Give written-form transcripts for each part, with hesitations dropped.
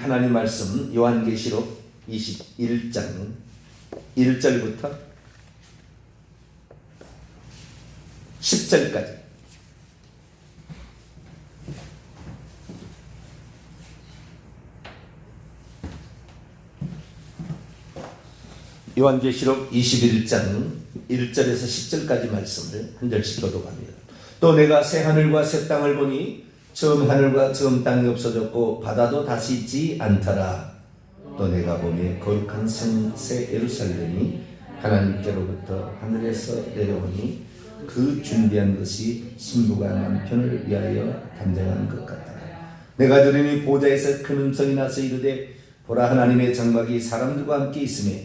하나님 말씀 요한계시록 21장 1절부터 10절까지 요한계시록 21장 1절에서 10절까지 말씀을 한 절씩 교독합니다. 또 내가 새 하늘과 새 땅을 보니 처음 하늘과 처음 땅이 없어졌고 바다도 다시 있지 않더라. 또 내가 보니 거룩한 성 새 예루살렘이 하나님께로부터 하늘에서 내려오니 그 준비한 것이 신부가 남편을 위하여 단장한 것 같더라. 내가 들으니 보좌에서 큰 음성이 나서 이르되 보라 하나님의 장막이 사람들과 함께 있으며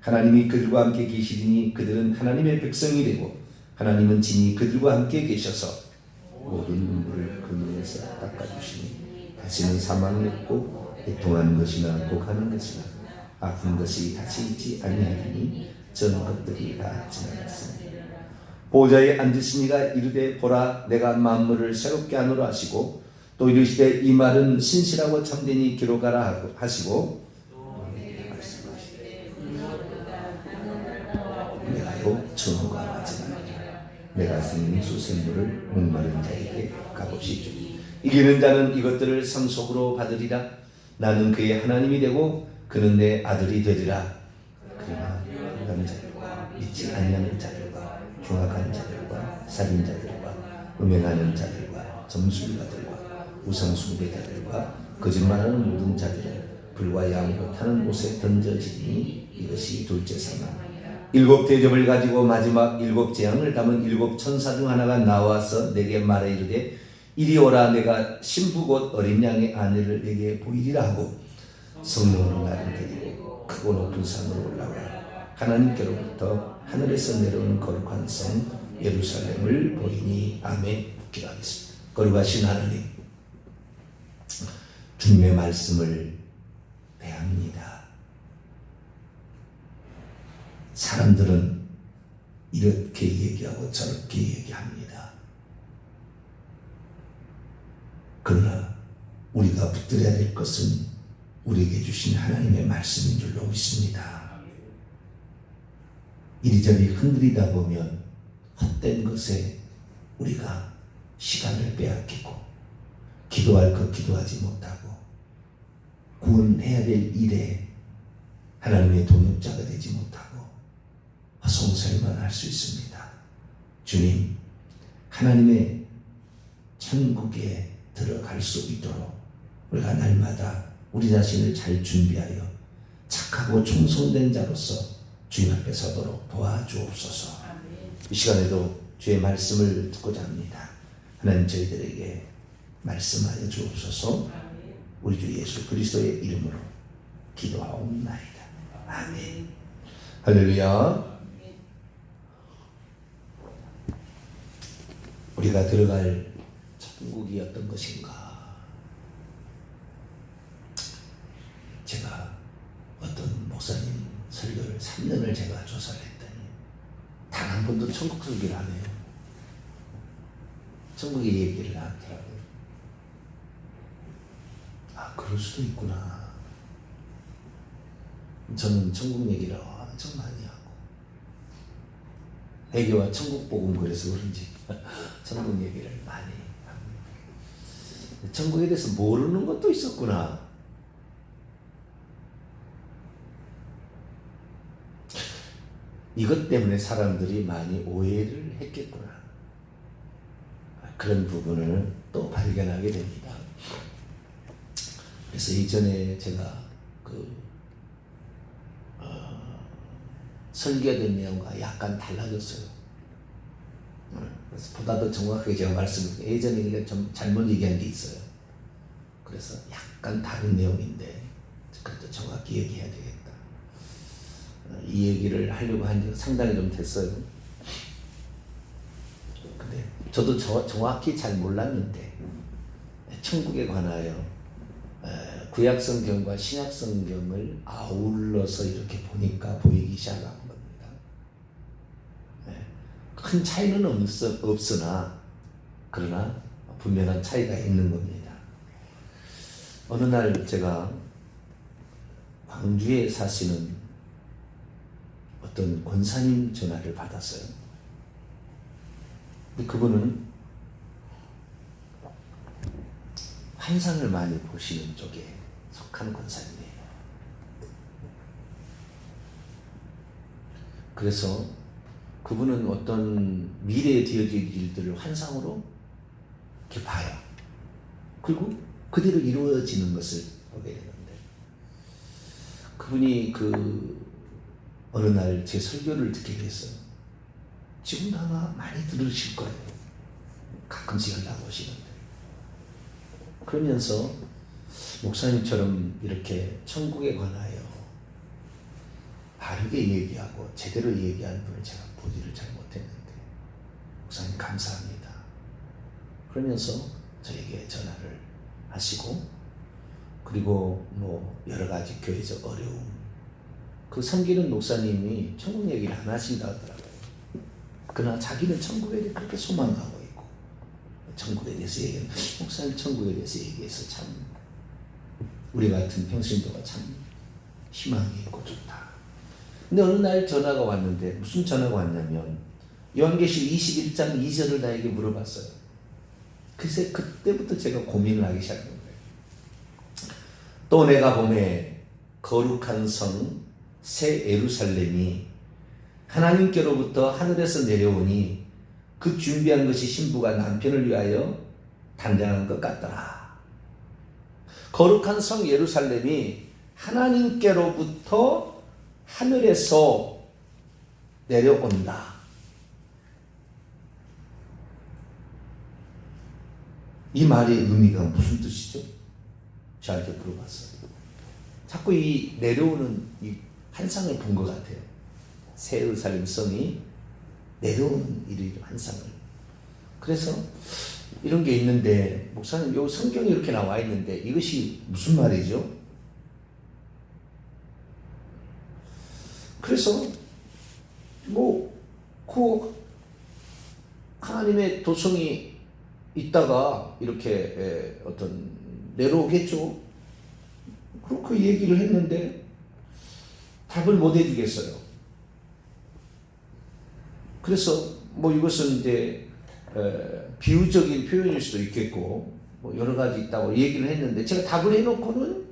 하나님이 그들과 함께 계시리니 그들은 하나님의 백성이 되고 하나님은 진히 그들과 함께 계셔서 모든 눈물을 그 눈에서 닦아주시니 다시는 사망이 없고 애통하는 것이나 곡하는 것이나 아픈 것이 다시 있지 아니하리니 전 것들이 다 지나갔으니 보좌에 앉으신 이가 이르되 보라 내가 만물을 새롭게 하노라 하시고 또 이르시되 이 말은 신실하고 참되니 기록하라 하시고 내가도 처음과 마지막이라 내가 생명 수생물을 목마른 자에게 값없이 주니 이기는 자는 이것들을 상속으로 받으리라. 나는 그의 하나님이 되고 그는 내 아들이 되리라. 그러나 남자들과 믿지 아니하는 자들과 흉악한 자들과 살인자들과 음행하는 자들과 점술가들과 우상숭배자들과 거짓말하는 모든 자들은 불과 양으로 타는 곳에 던져지니 이것이 둘째 사망. 일곱 대접을 가지고 마지막 일곱 재앙을 담은 일곱 천사 중 하나가 나와서 내게 말해 이르되 이리 오라. 내가 신부 곧 어린 양의 아내를 내게 보이리라 하고 성령으로 나를 데리고 크고 높은 산으로 올라가 하나님께로부터 하늘에서 내려오는 거룩한 성 예루살렘을 보이니. 아멘. 기도하겠습니다. 거룩하신 하나님, 주님의 말씀을 배합니다. 사람들은 이렇게 얘기하고 저렇게 얘기합니다. 그러나 우리가 붙들어야 될 것은 우리에게 주신 하나님의 말씀인 줄로 믿습니다. 이리저리 흔들리다 보면 헛된 것에 우리가 시간을 빼앗기고 기도할 것 기도하지 못하고 구원해야 될 일에 하나님의 동역자가 되지 못하고 헛송살만 할 수 있습니다. 주님, 하나님의 천국에 들어갈 수 있도록 우리가 날마다 우리 자신을 잘 준비하여 착하고 충성된 자로서 주님 앞에 서도록 도와주옵소서. 이 시간에도 주의 말씀을 듣고자 합니다. 하나님 저희들에게 말씀하여 주옵소서. 우리 주 예수 그리스도의 이름으로 기도하옵나이다. 아멘. 할렐루야. 우리가 들어갈 천국이 어떤 것인가? 제가 어떤 목사님 설교를 3년을 제가 조사를 했더니 단 한 번도 천국 설교를 안 해요. 천국의 얘기를 안 하더라고요. 아, 그럴 수도 있구나. 저는 천국 얘기를 엄청 많이 하고 회개와 천국 복음 그래서 그런지 천국 얘기를 많이 합니다. 천국에 대해서 모르는 것도 있었구나. 이것 때문에 사람들이 많이 오해를 했겠구나. 그런 부분을 또 발견하게 됩니다. 그래서 이전에 제가 설계된 내용과 약간 달라졌어요. 그래서 보다 더 정확하게 제가 말씀을 예전에 좀 잘못 얘기한 게 있어요. 그래서 약간 다른 내용인데 그래도 정확히 얘기해야 되겠다. 이 얘기를 하려고 한 지가 상당히 좀 됐어요. 근데 저도 정확히 잘 몰랐는데 천국에 관하여 구약 성경과 신약 성경을 아울러서 이렇게 보니까 보이기 시작한 겁니다. 큰 차이는 없으나 그러나 분명한 차이가 있는 겁니다. 어느 날 제가 광주에 사시는 어떤 권사님 전화를 받았어요. 근데 그분은 환상을 많이 보시는 쪽에 속한 권사님이에요. 그래서 그분은 어떤 미래에 되어질 일들을 환상으로 이렇게 봐요. 그리고 그대로 이루어지는 것을 보게 되는데, 그분이 어느 날 제 설교를 듣게 됐어요. 지금도 아마 많이 들으실 거예요. 가끔씩 연락 오시는데. 그러면서 목사님처럼 이렇게 천국에 관하여 바르게 얘기하고 제대로 얘기하는 분을 제가 보지를 잘 못했는데, 목사님 감사합니다. 그러면서 저에게 전화를 하시고, 그리고 뭐 여러 가지 교회적 어려움, 그 섬기는 목사님이 천국 얘기를 안 하신다 하더라고요. 그러나 자기는 천국에 대해 그렇게 소망하고 있고, 천국에 대해서 얘기하는, 목사님 천국에 대해서 얘기해서 참 우리 같은 평신도가 참 희망이 있고 좋다. 근데 어느 날 전화가 왔는데, 무슨 전화가 왔냐면 요한계시록 21장 2절을 나에게 물어봤어요. 글쎄 그때부터 제가 고민을 하기 시작한 거예요. 또 내가 보매 거룩한 성 새 예루살렘이 하나님께로부터 하늘에서 내려오니 그 준비한 것이 신부가 남편을 위하여 단장한 것 같더라. 거룩한 성 예루살렘이 하나님께로부터 하늘에서 내려온다. 이 말의 의미가 무슨 뜻이죠? 저한테 물어봤어요. 자꾸 이 내려오는 이 환상을 본 것 같아요. 새 예루살렘 성이 내려오는 이 환상을. 그래서 이런 게 있는데, 목사님 요 성경에 이렇게 나와 있는데 이것이 무슨 말이죠? 그래서 그 하나님의 도성이 있다가 이렇게 어떤 내려오겠죠. 그렇게 얘기를 했는데 답을 못 해주겠어요. 그래서 이것은 이제 비유적인 표현일 수도 있겠고 여러 가지 있다고 얘기를 했는데, 제가 답을 해놓고는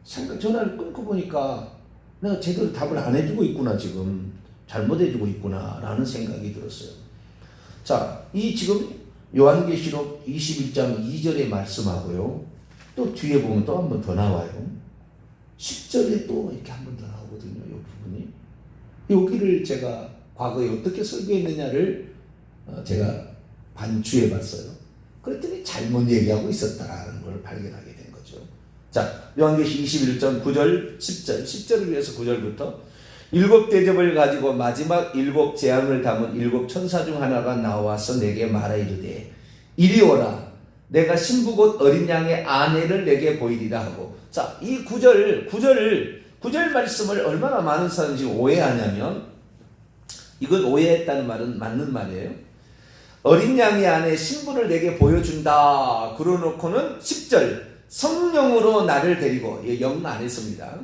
전화를 끊고 보니까 내가 제대로 답을 안 해주고 있구나, 지금 잘못해주고 있구나 라는 생각이 들었어요. 자, 이 지금 요한계시록 21장 2절의 말씀하고요, 또 뒤에 보면 또 한 번 더 나와요. 10절에 또 이렇게 한 번 더 나오거든요. 이 부분이. 여기를 제가 과거에 어떻게 설교했느냐를 제가 반추해 봤어요. 그랬더니 잘못 얘기하고 있었다라는 걸 발견하게 된 거죠. 자, 요한계시 21장 9절 10절 10절을 위해서 9절부터 일곱 대접을 가지고 마지막 일곱 재앙을 담은 일곱 천사 중 하나가 나와서 내게 말하 이르되 이리 오라, 내가 신부 곧 어린 양의 아내를 내게 보이리라 하고. 자, 이 9절 말씀을 얼마나 많은 사람이 지금 오해하냐면, 이건 오해했다는 말은 맞는 말이에요. 어린 양의 아내 신부를 내게 보여준다 그러놓고는 10절 성령으로 나를 데리고, 영 안에서입니다.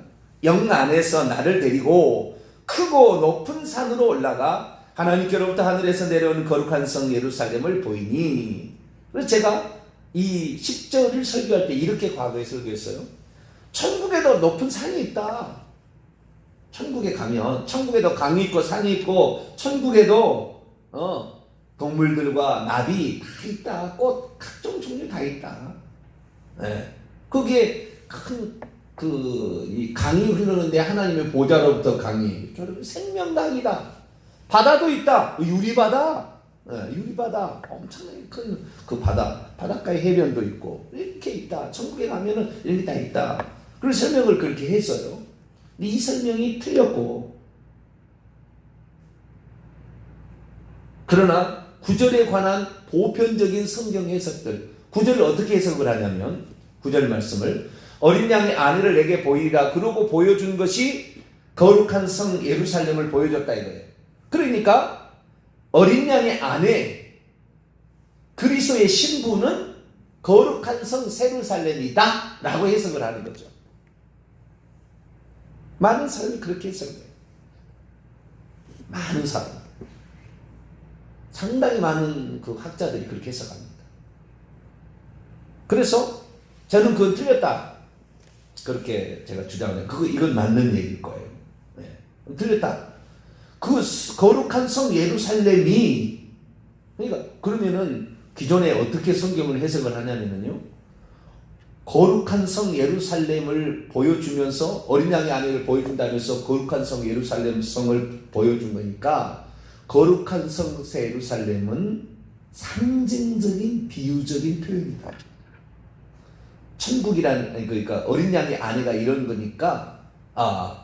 영 안에서 나를 데리고 크고 높은 산으로 올라가 하나님께로부터 하늘에서 내려온 거룩한 성 예루살렘을 보이니. 그래서 제가 이 10절을 설교할 때 이렇게 과거에 설교했어요. 천국에도 높은 산이 있다. 천국에 가면 천국에도 강이 있고 산이 있고, 천국에도 동물들과 나비 다 있다. 꽃 각종 종류 다 있다. 네. 거기에 큰 이 강이 흐르는데 하나님의 보좌로부터 강이, 생명강이다. 바다도 있다. 유리바다. 네, 유리바다. 엄청나게 큰 그 바닷가에 해변도 있고 이렇게 있다. 천국에 가면은 이렇게 다 있다. 그래서 설명을 그렇게 했어요. 근데 이 설명이 틀렸고, 그러나 9절에 관한 보편적인 성경 해석들, 9절을 어떻게 해석을 하냐면 9절 말씀을 어린 양의 아내를 내게 보이리라 그러고 보여준 것이 거룩한 성 예루살렘을 보여줬다 이거예요. 그러니까 어린 양의 아내, 그리스도의 신부는 거룩한 성 예루살렘이다 라고 해석을 하는 거죠. 많은 사람이 그렇게 해석해요. 많은 사람, 상당히 많은 그 학자들이 그렇게 해석합니다. 그래서 저는 그건 틀렸다, 그렇게 제가 주장해요. 이건 맞는 얘기일 거예요. 네. 틀렸다. 그 거룩한 성 예루살렘이, 그러니까 그러면은 기존에 어떻게 성경을 해석을 하냐면요, 거룩한 성 예루살렘을 보여주면서 어린 양의 아내를 보여준다면서 거룩한 성 예루살렘 성을 보여준 거니까, 거룩한 성 예루살렘은 상징적인 비유적인 표현이다. 천국이란, 그러니까 어린 양의 아내가 이런 거니까,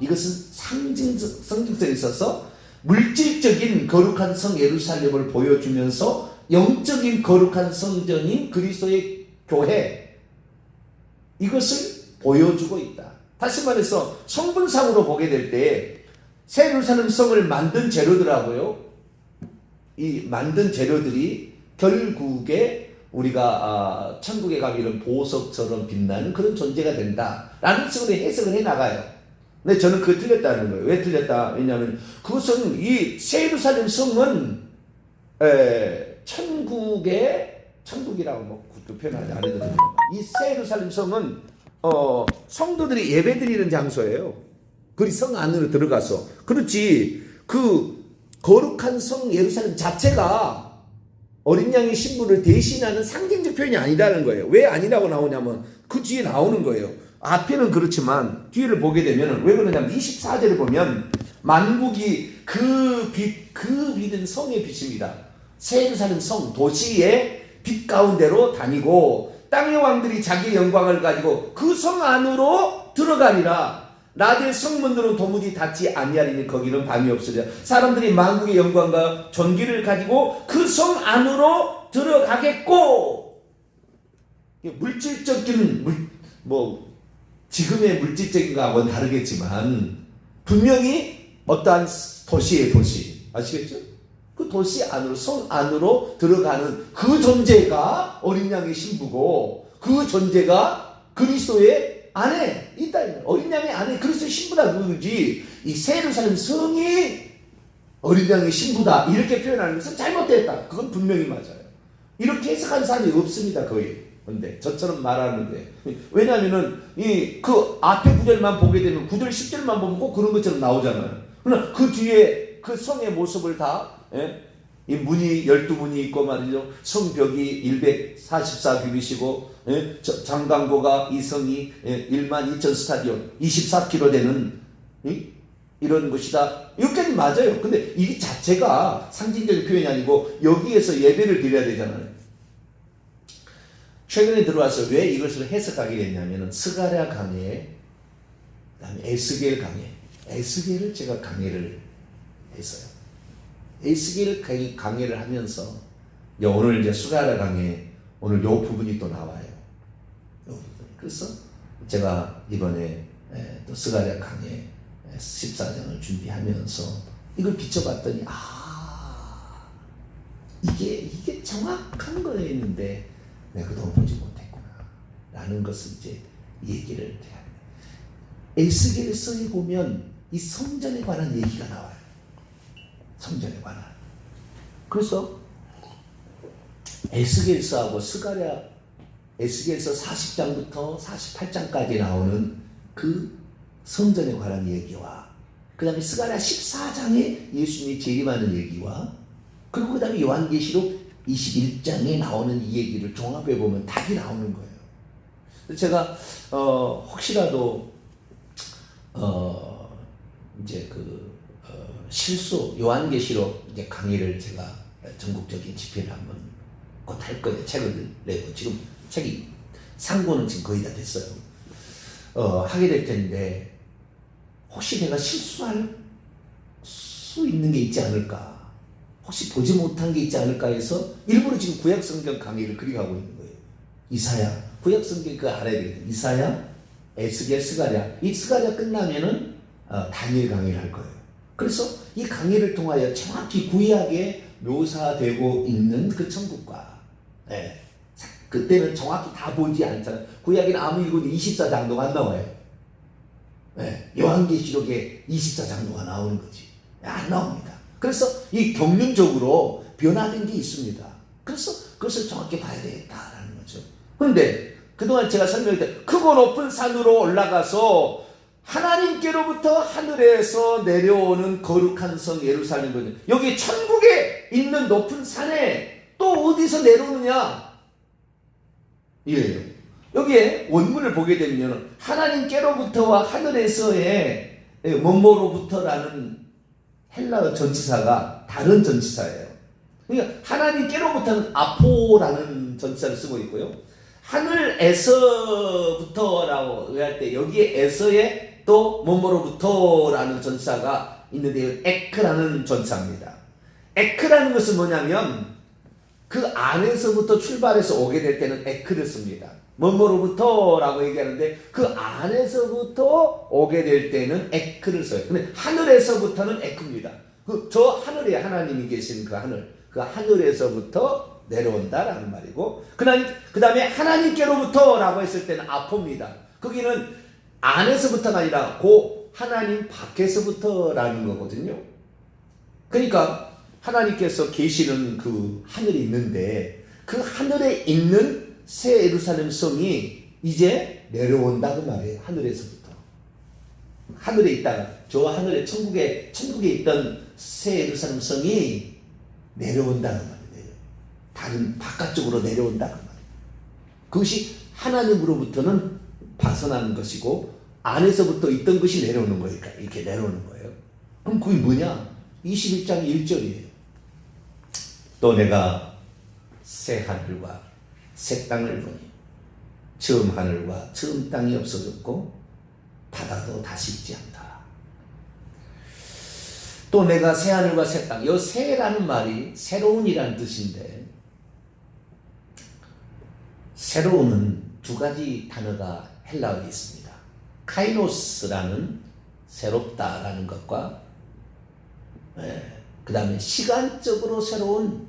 이것은 성경성에 있어서 물질적인 거룩한 성 예루살렘을 보여주면서 영적인 거룩한 성전인 그리스도의 교회, 이것을 보여주고 있다. 다시 말해서 성분상으로 보게 될 때 새 예루살렘 성을 만든 재료들하고요, 이 만든 재료들이 결국에 우리가 천국에 가면 이런 보석처럼 빛나는 그런 존재가 된다라는 식으로 해석을 해나가요. 근데 저는 그게 틀렸다는 거예요. 왜 틀렸다? 왜냐하면 그것은, 이 새 예루살렘 성은 천국이라고 뭐 표현하지 안 해도 됩니다. 이 새 예루살렘 성은 성도들이 예배드리는 장소예요. 그 성 안으로 들어가서. 그렇지, 그 거룩한 성 예루살렘 자체가 어린 양의 신부를 대신하는 상징적 표현이 아니라는 거예요. 왜 아니라고 나오냐면 그 뒤에 나오는 거예요. 앞에는 그렇지만 뒤를 보게 되면 왜 그러냐면 24절에 보면 만국이 그 빛은 성의 빛입니다. 새 예루살렘 성 도시의 빛 가운데로 다니고 땅의 왕들이 자기의 영광을 가지고 그 성 안으로 들어가리라. 라델 성문들은 도무지 닫지 아니하리니 거기는 밤이 없으리라. 사람들이 만국의 영광과 존귀를 가지고 그 성 안으로 들어가겠고, 물질적인 지금의 물질적인 거하고는 다르겠지만 분명히 어떠한 도시의 도시, 아시겠죠? 그 도시 안으로, 성 안으로 들어가는 그 존재가 어린 양의 신부고, 그 존재가 그리스도의 안에 있다. 어린 양의 안에 그리스도의 신부다 그러지, 이 새 예루살렘 성이 어린 양의 신부다 이렇게 표현하는 것은 잘못됐다. 그건 분명히 맞아요. 이렇게 해석하는 사람이 없습니다, 거의. 근데 저처럼 말하는데, 왜냐하면은 그 앞에 구절만 보게 되면 9절 10절만 보면 꼭 그런 것처럼 나오잖아요. 그러나 그 뒤에 그 성의 모습을 다, 이 문이 12문이 있고 말이죠. 성벽이 144규빗이고, 장강고가 이 성이 12,000 스타디온 24km 되는 이런 것이다. 여기까지 맞아요. 근데 이 자체가 상징적인 표현이 아니고 여기에서 예배를 드려야 되잖아요. 최근에 들어와서 왜 이것을 해석하게 됐냐면은 스가랴 강해, 그다음에 에스겔 강해, 에스겔을 제가 강해를 했어요. 에스겔 강해를 하면서 오늘 이제 스가랴 강해, 오늘 요 부분이 또 나와요. 그래서 제가 이번에 또 스가랴 강해 14장을 준비하면서 이걸 비춰봤더니 이게 정확한 거였는데 내가 그동안 보지 못했구나 라는 것을 이제 얘기를 해야 합니다. 에스겔서에 보면 이 성전에 관한 얘기가 나와요. 성전에 관한. 그래서 에스겔서하고 에스겔서 40장부터 48장까지 나오는 그 성전에 관한 얘기와, 그 다음에 스가랴 14장에 예수님이 재림하는 얘기와, 그리고 그 다음에 요한계시록 21장에 나오는 이 얘기를 종합해 보면 답이 나오는 거예요. 제가 혹시라도 이제 실수 요한계시록 이제 강의를 제가 전국적인 집회를 한번 곧 할 거예요. 책을 내고 지금 책이 상고는 지금 거의 다 됐어요. 하게 될 텐데 혹시 내가 실수할 수 있는 게 있지 않을까, 혹시 보지 못한 게 있지 않을까 해서 일부러 지금 구약성경 강의를 그리 가고 있는 거예요. 이사야, 구약성경 그거 알아야 되겠다. 이사야, 에스겔, 스가랴. 이 스가랴 끝나면은 다니엘 강의를 할 거예요. 그래서 이 강의를 통하여 정확히 구약에 묘사되고 있는 그 천국과, 그때는 정확히 다 보지 않잖아요. 구약에는 아무 읽어도 24장도가 안 나와요. 요한계시록에 24장로가 나오는 거지. 안 나옵니다. 그래서 이 경륜적으로 변화된 게 있습니다. 그래서 그것을 정확히 봐야 되겠다라는 거죠. 그런데 그동안 제가 설명했던 크고 높은 산으로 올라가서 하나님께로부터 하늘에서 내려오는 거룩한 성 예루살렘은 여기 천국에 있는 높은 산에 또 어디서 내려오느냐? 이래요. 여기에 원문을 보게 되면 하나님께로부터와 하늘에서의 뭐뭐로부터라는 헬라어 전치사가 다른 전치사예요. 그러니까 하나님께로부터는 아포라는 전치사를 쓰고 있고요. 하늘에서부터라고 할 때 여기에 에서에 또 뭐뭐로부터라는 전치사가 있는데 에크라는 전치사입니다. 에크라는 것은 뭐냐면 그 안에서부터 출발해서 오게 될 때는 에크를 씁니다. 뭐뭐로부터라고 얘기하는데 그 안에서부터 오게 될 때는 에크를 써요. 근데 하늘에서부터는 에크입니다. 저 하늘에 하나님이 계신 그 하늘에서부터 내려온다라는 말이고, 그 다음에 하나님께로부터라고 했을 때는 아포입니다. 거기는 안에서부터가 아니라 그 하나님 밖에서부터라는 거거든요. 그러니까 하나님께서 계시는 그 하늘이 있는데 그 하늘에 있는 새 예루살렘 성이 이제 내려온다고 말해요. 하늘에서부터. 하늘에 있다가 저 하늘에 천국에 있던 새 예루살렘 성이 내려온다는 말이에요. 다른 바깥쪽으로 내려온다는 말이에요. 그것이 하나님으로부터는 벗어나는 것이고 안에서부터 있던 것이 내려오는 거니까 이렇게 내려오는 거예요. 그럼 그게 뭐냐? 21장 1절이에요. 또 내가 새 하늘과 새 땅을 보니 처음 하늘과 처음 땅이 없어졌고 바다도 다시 있지 않다. 또 내가 새 하늘과 새 땅, 이 새라는 말이 새로운이라는 뜻인데 새로운은 두 가지 단어가 헬라어에 있습니다. 카이노스라는 새롭다라는 것과 그 다음에 시간적으로 새로운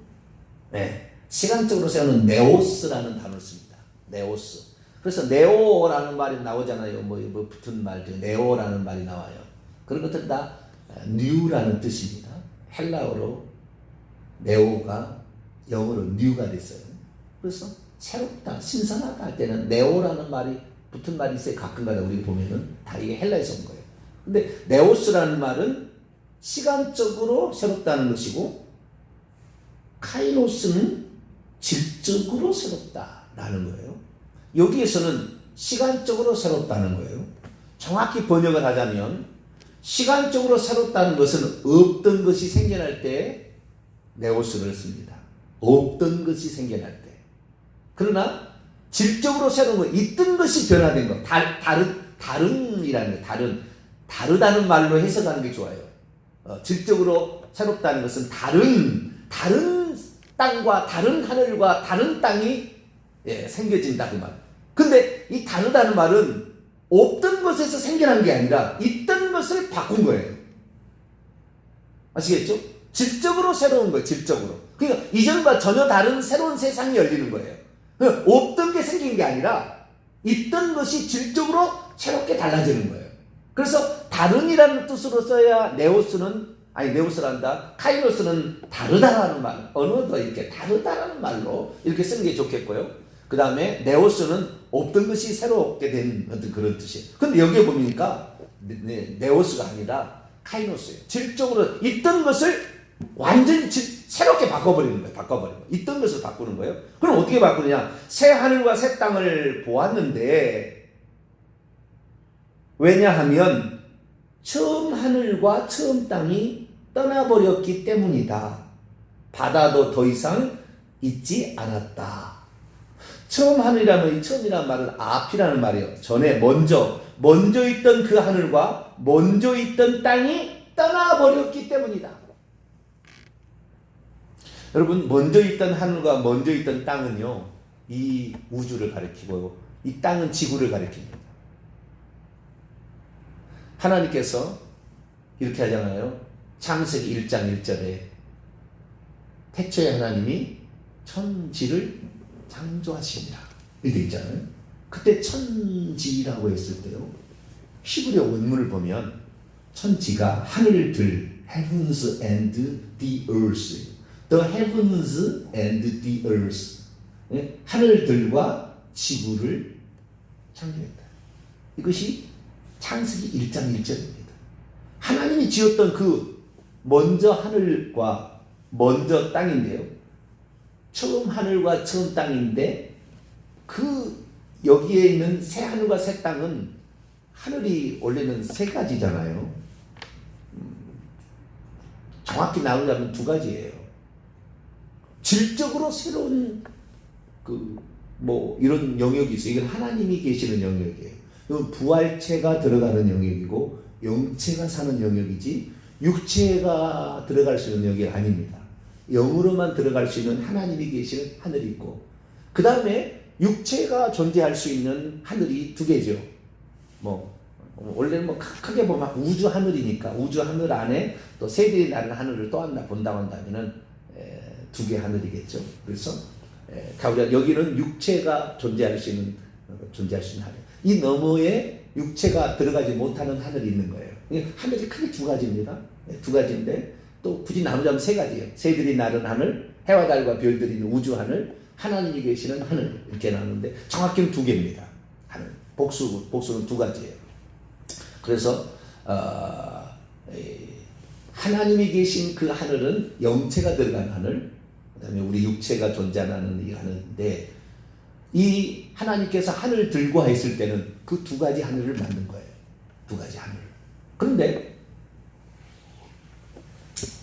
네오스라는 단어를 씁니다. 네오스. 그래서 네오라는 말이 나오잖아요. 뭐 붙은 말 중에 네오라는 말이 나와요. 그런 것들 다 뉴라는 뜻입니다. 헬라어로 네오가 영어로 뉴가 됐어요. 그래서 새롭다, 신선하다 할 때는 네오라는 말이 붙은 말이 있어요. 가끔가다 우리 보면은 다 이게 헬라에서 온 거예요. 근데 네오스라는 말은 시간적으로 새롭다는 것이고 카이노스는 질적으로 새롭다라는 거예요. 여기에서는 시간적으로 새롭다는 거예요. 정확히 번역을 하자면 시간적으로 새롭다는 것은 없던 것이 생겨날 때 네오스를 씁니다. 없던 것이 생겨날 때. 그러나 질적으로 새로운 거, 있던 것이 변화된 거, 다른이라는 거, 다르다는 말로 해석하는 게 좋아요. 질적으로 새롭다는 것은 다른 땅과 다른 하늘과 다른 땅이 생겨진다 그 말. 근데 이 다르다는 말은 없던 것에서 생겨난 게 아니라 있던 것을 바꾼 거예요. 아시겠죠? 질적으로 새로운 거예요. 질적으로. 그러니까 이전과 전혀 다른 새로운 세상이 열리는 거예요. 없던 게 생긴 게 아니라 있던 것이 질적으로 새롭게 달라지는 거예요. 그래서 다른이라는 뜻으로 써야 네오스란다. 카이노스는 다르다라는 말, 언어도 이렇게 다르다라는 말로 이렇게 쓰는 게 좋겠고요. 그 다음에 네오스는 없던 것이 새롭게 된 어떤 그런 뜻이에요. 근데 여기에 보니까 네오스가 아니라 카이노스예요. 질적으로 있던 것을 완전히 새롭게 바꿔버리는 거예요. 있던 것을 바꾸는 거예요. 그럼 어떻게 바꾸느냐? 새 하늘과 새 땅을 보았는데 왜냐하면 처음 하늘과 처음 땅이 떠나버렸기 때문이다. 바다도 더 이상 있지 않았다. 처음 하늘이라는, 처음이라는 말은 앞이라는 말이에요. 전에 먼저 있던 그 하늘과 먼저 있던 땅이 떠나버렸기 때문이다. 여러분, 먼저 있던 하늘과 먼저 있던 땅은요, 이 우주를 가리키고 이 땅은 지구를 가리킵니다. 하나님께서 이렇게 하잖아요. 창세기 1장 1절에 태초에 하나님이 천지를 창조하시니라 이렇게 있잖아요. 그때 천지라고 했을 때요, 히브리어 원문을 보면 천지가 하늘들 heavens and the earth, the heavens and the earth, 하늘들과 지구를 창조했다. 이것이 창세기 1장 1절입니다. 하나님이 지었던 그 먼저 하늘과 먼저 땅인데요. 처음 하늘과 처음 땅인데 그 여기에 있는 새 하늘과 새 땅은 하늘이 원래는 세 가지잖아요. 정확히 나누자면 두 가지예요. 질적으로 새로운 이런 영역이 있어요. 이건 하나님이 계시는 영역이에요. 이건 부활체가 들어가는 영역이고 영체가 사는 영역이지 육체가 들어갈 수 있는 영역이 아닙니다. 영으로만 들어갈 수 있는 하나님이 계시는 하늘이 있고 그 다음에 육체가 존재할 수 있는 하늘이 두 개죠. 원래는 크게 보면 우주 하늘이니까 우주 하늘 안에 또 새들이 나는 하늘을 또 하나 본다고 한다면은 두 개 하늘이겠죠. 그래서 우리가 여기는 육체가 존재할 수 있는 하늘. 이 너머에 육체가 들어가지 못하는 하늘이 있는 거예요. 하늘이 크게 두 가지입니다. 두 가지인데 또 굳이 나누자면 세 가지예요. 새들이 나는 하늘, 해와 달과 별들이 있는 우주 하늘, 하나님이 계시는 하늘 이렇게 나누는데 정확히는 두 개입니다. 하늘 복수는 두 가지예요. 그래서 하나님이 계신 그 하늘은 영체가 들어간 하늘, 그다음에 우리 육체가 존재하는 이 하늘인데 이 하나님께서 하늘들과 했을 때는 그 두 가지 하늘을 만든 거예요. 두 가지 하늘. 그런데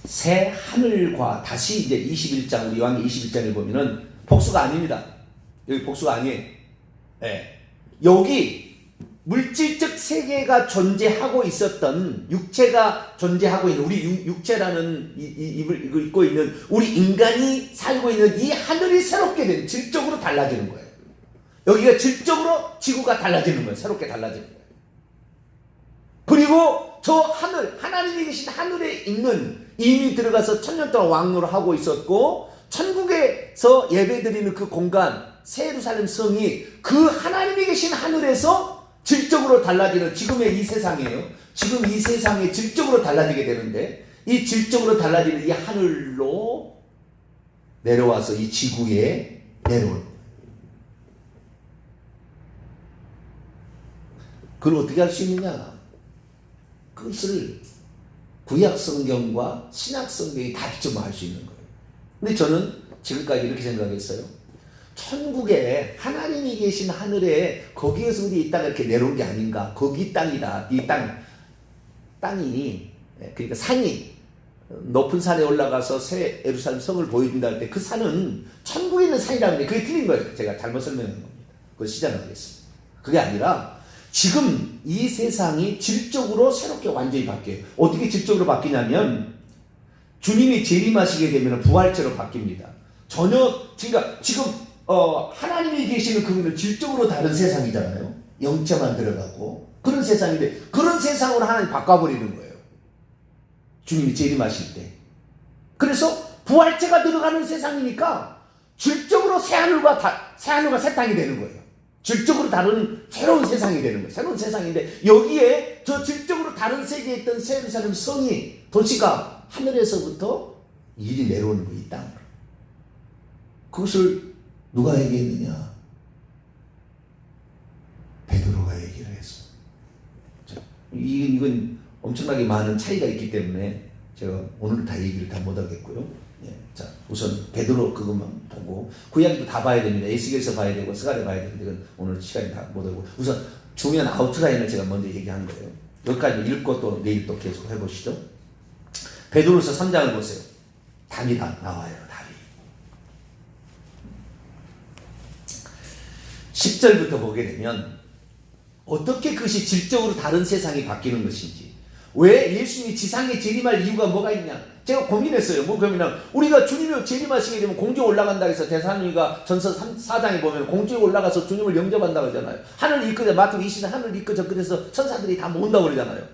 새 하늘과 다시 이제 21장 우리 요한계 21장을 보면은 복수가 아닙니다. 여기 복수가 아니에요. 여기 물질적 세계가 존재하고 있었던 육체가 존재하고 있는 우리 육체라는 이걸 입고 있는 우리 인간이 살고 있는 이 하늘이 새롭게 된 질적으로 달라지는 거예요. 여기가 질적으로 지구가 달라지는 거예요. 새롭게 달라지는 거예요. 그리고 저 하늘 하나님이 계신 하늘에 있는 이미 들어가서 천년 동안 왕노를 하고 있었고 천국에서 예배드리는 그 공간 새 예루살렘 성이 그 하나님이 계신 하늘에서 질적으로 달라지는 지금의 이 세상이에요. 지금 이 세상에 질적으로 달라지게 되는데 이 질적으로 달라지는 이 하늘로 내려와서 이 지구에 내려오는 거예요. 그걸 어떻게 할 수 있느냐? 그것을 구약 성경과 신약 성경이 다 비춰볼 수 있는 거예요. 근데 저는 지금까지 이렇게 생각했어요. 천국에 하나님이 계신 하늘에 거기에서 우리 이 땅에 이렇게 내려온 게 아닌가. 거기 땅이다. 이 땅이 그러니까 산이 높은 산에 올라가서 새 예루살렘 성을 보여준다 할 때 그 산은 천국에 있는 산이라는 게 그게 틀린 거예요. 제가 잘못 설명한 겁니다. 그걸 시작하겠습니다. 그게 아니라 지금 이 세상이 질적으로 새롭게 완전히 바뀌어요. 어떻게 질적으로 바뀌냐면 주님이 재림하시게 되면 부활체로 바뀝니다. 그러니까 지금 하나님이 계시는 그분은 질적으로 다른 세상이잖아요. 영체만 들어가고 그런 세상인데 그런 세상으로 하나님 바꿔버리는 거예요. 주님이 재림하실 때. 그래서 부활체가 들어가는 세상이니까 질적으로 새 하늘과 새 땅이 되는 거예요. 질적으로 다른 새로운 세상이 되는 거예요. 새로운 세상인데 여기에 저 질적으로 다른 세계에 있던 새 예루살렘 성이 도시가 하늘에서부터 일이 내려오는 거예요. 이 땅으로. 그것을 누가 얘기했느냐? 베드로가 얘기를 했어. 이건 엄청나게 많은 차이가 있기 때문에 제가 오늘 다 얘기를 다 못하겠고요. 자, 우선 베드로 그것만 보고 구약도 다 봐야 됩니다. 에스겔서 봐야 되고 스가랴 봐야 되는데 이건 오늘 시간이 다 못하고 우선 중요한 아웃라인을 제가 먼저 얘기한 거예요. 여기까지 읽고 또 내일 또 계속 해보시죠. 베드로서 3장을 보세요. 답이 다 나와요. 답이 10절부터 보게 되면 어떻게 그것이 질적으로 다른 세상이 바뀌는 것인지, 왜 예수님이 지상에 재림할 이유가 뭐가 있냐 제가 고민했어요. 그러면 우리가 주님이 재림하시게 되면 공주에 올라간다 해서 데살로니가 전서 4장에 보면 공주에 올라가서 주님을 영접한다고 하잖아요. 하늘 이끌자 마태복음 20장 하늘 이끌자 그래서 천사들이 다 모은다고 그러잖아요.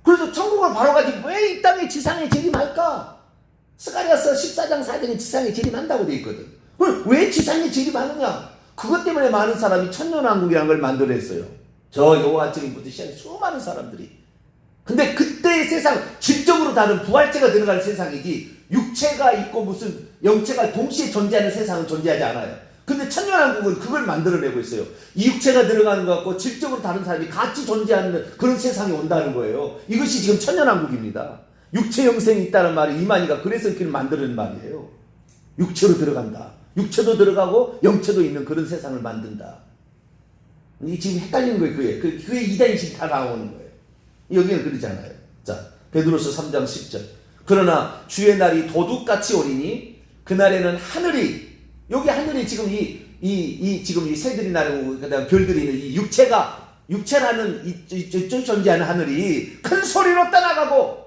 그래서 천국을 바로 가지 왜 이 땅에 지상에 재림할까? 스가랴서 14장 4장에 지상에 재림한다고 되어 있거든. 왜 지상에 재림하느냐? 그것 때문에 많은 사람이 천년왕국이라는 걸 만들었어요. 저 여호와 증인부터 시작해 수많은 사람들이. 근데 그때의 세상, 질적으로 다른 부활체가 들어가는 세상이지 육체가 있고 무슨 영체가 동시에 존재하는 세상은 존재하지 않아요. 근데 천년왕국은 그걸 만들어내고 있어요. 이 육체가 들어가는 것 같고 질적으로 다른 사람이 같이 존재하는 그런 세상이 온다는 거예요. 이것이 지금 천년왕국입니다. 육체 영생이 있다는 말이 이만희가 그래서 이렇게 만드는 말이에요. 육체로 들어간다. 육체도 들어가고 영체도 있는 그런 세상을 만든다. 이 지금 헷갈리는 거예요. 그게 이단식이 다 나오는 거예요. 여기는 그러잖아요. 자, 베드로서 3장 10절. 그러나 주의 날이 도둑같이 오리니 그날에는 하늘이, 여기 하늘이 지금 지금 이 새들이 나르고 그다음 별들이 있는 이 육체라는 이 존재하는 하늘이 큰 소리로 떠나가고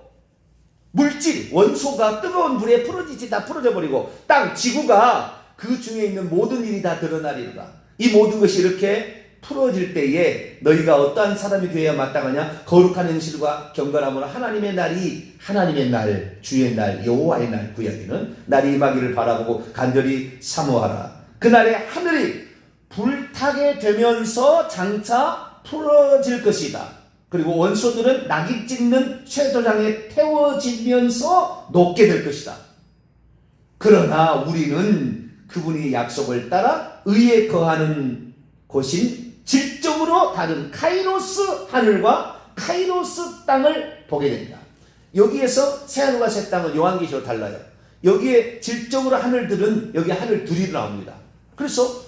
물질, 원소가 뜨거운 불에 다 풀어져 버리고 땅, 지구가 그 중에 있는 모든 일이 다 드러나리로다. 이 모든 것이 이렇게 풀어질 때에 너희가 어떠한 사람이 되어야 마땅하냐? 거룩한 행실과 경건함으로 하나님의 날, 주의 날, 여호와의 날, 구약에는 날이 임하기를 바라보고 간절히 사모하라. 그날에 하늘이 불타게 되면서 장차 풀어질 것이다. 그리고 원소들은 낙이 찍는 쇠도장에 태워지면서 녹게 될 것이다. 그러나 우리는 그분이 약속을 따라 의에 거하는 곳인 질적으로 다른 카이로스 하늘과 카이로스 땅을 보게 됩니다. 여기에서 새하늘과 새 땅은 요한계시로 달라요. 여기에 질적으로 하늘들은 여기 하늘 둘이 나옵니다. 그래서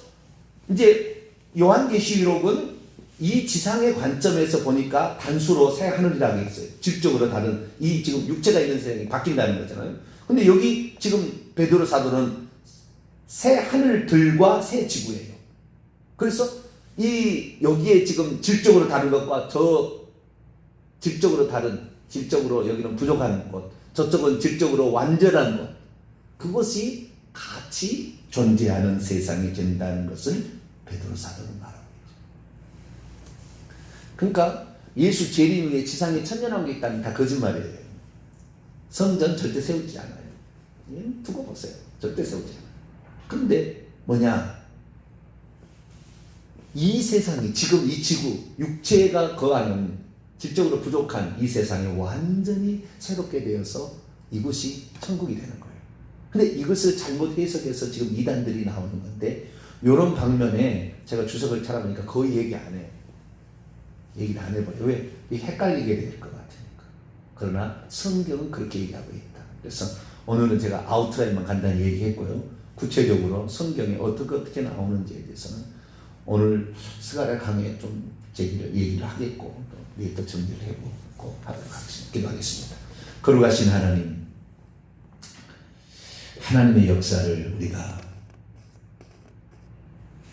이제 요한계시록은 이 지상의 관점에서 보니까 단수로 새 하늘이라고 있어요. 질적으로 다른 이 지금 육체가 있는 세상이 바뀐다는 거잖아요. 근데 여기 지금 베드로 사도는 새 하늘들과 새 지구예요. 그래서 여기에 지금 질적으로 다른 것과 질적으로 여기는 부족한 것, 저쪽은 질적으로 완전한 것, 그것이 같이 존재하는 세상이 된다는 것을 베드로 사도는 말하고 있죠. 그러니까 예수 재림 후에 지상에 천년왕국이 있다면 다 거짓말이에요. 성전 절대 세우지 않아요. 두고 보세요. 절대 세우지 않아요. 그런데 뭐냐? 이 세상이 지금 이 지구, 육체가 거하는 질적으로 부족한 이 세상이 완전히 새롭게 되어서 이곳이 천국이 되는 거예요. 근데 이것을 잘못 해석해서 지금 이단들이 나오는 건데, 이런 방면에 제가 주석을 찾아보니까 거의 얘기를 안 해버려요. 왜? 헷갈리게 될 것 같으니까. 그러나 성경은 그렇게 얘기하고 있다. 그래서 오늘은 제가 아웃라인만 간단히 얘기했고요. 구체적으로 성경에 어떻게 나오는지에 대해서는 오늘 스가랴 강의에 좀 얘기를 하겠고, 또 정리를 해보고 하도록 하겠습니다. 기도하겠습니다. 거룩하신 하나님, 하나님의 역사를 우리가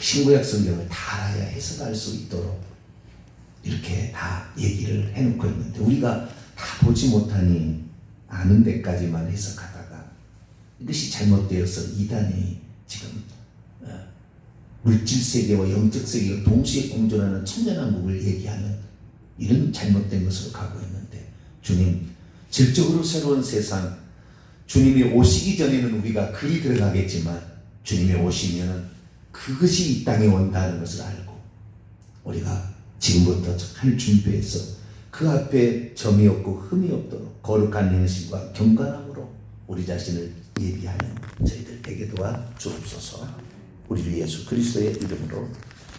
신구약 성경을 다 알아야 해석할 수 있도록 이렇게 다 얘기를 해놓고 있는데, 우리가 다 보지 못하니 아는 데까지만 해석하다가 이것이 잘못되어서 이단이 지금 물질세계와 영적세계가 동시에 공존하는 천년왕국을 얘기하는 이런 잘못된 것으로 가고 있는데, 주님, 질적으로 새로운 세상, 주님이 오시기 전에는 우리가 그리 들어가겠지만 주님이 오시면은 그것이 이 땅에 온다는 것을 알고 우리가 지금부터 할 준비해서 그 앞에 점이 없고 흠이 없도록 거룩한 행실과 경건함으로 우리 자신을 예비하는 저희들 되게 도와 주옵소서. 우리 주 예수 그리스도의 이름으로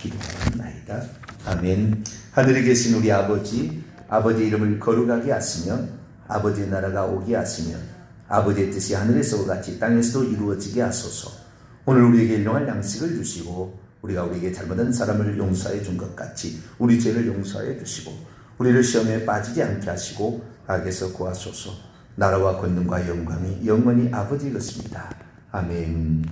기도하옵나이다. 아멘. 하늘에 계신 우리 아버지, 아버지의 이름을 거룩하게 하시며 아버지의 나라가 오게 하시며 아버지의 뜻이 하늘에서 같이 땅에서도 이루어지게 하소서. 오늘 우리에게 일용할 양식을 주시고 우리가 우리에게 잘못한 사람을 용서해 준 것 같이 우리 죄를 용서해 주시고 우리를 시험에 빠지지 않게 하시고 악에서 구하소서. 나라와 권능과 영광이 영원히 아버지 것입니다. 아멘.